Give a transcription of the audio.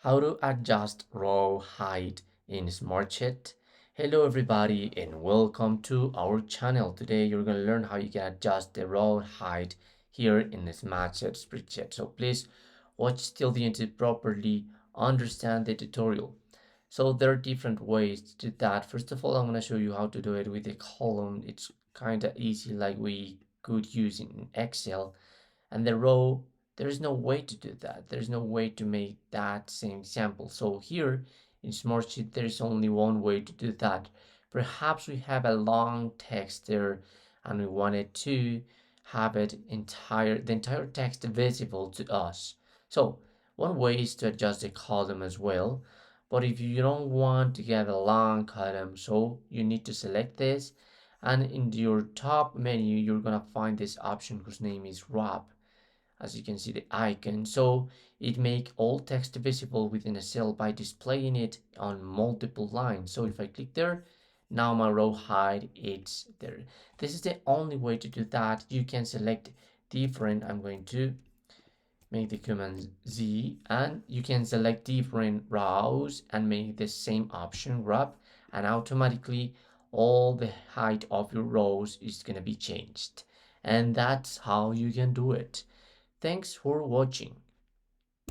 How to adjust row height in Smartsheet. Hello everybody and welcome to our channel. Today you're going to learn how you can adjust the row height here in the Smartsheet spreadsheet. So please watch till the end to properly understand the tutorial. So there are different ways to do that. First of all, I'm going to show you how to do it with a column. It's kind of easy like we could use in Excel. And the row, there's no way to do that. There's no way to make that same example. So here in Smartsheet, there's only one way to do that. Perhaps we have a long text there and we wanted to have the entire text visible to us. So one way is to adjust the column as well. But if you don't want to get a long column, so you need to select this, and in your top menu you're gonna find this option whose name is wrap. As you can see the icon, so it make all text visible within a cell by displaying it on multiple lines. So if I click there, now my row height it's there. This is the only way to do that. You can select different. I'm going to make the command Z, and you can select different rows and make the same option wrap, and automatically all the height of your rows is going to be changed. And that's how you can do it. Thanks for watching.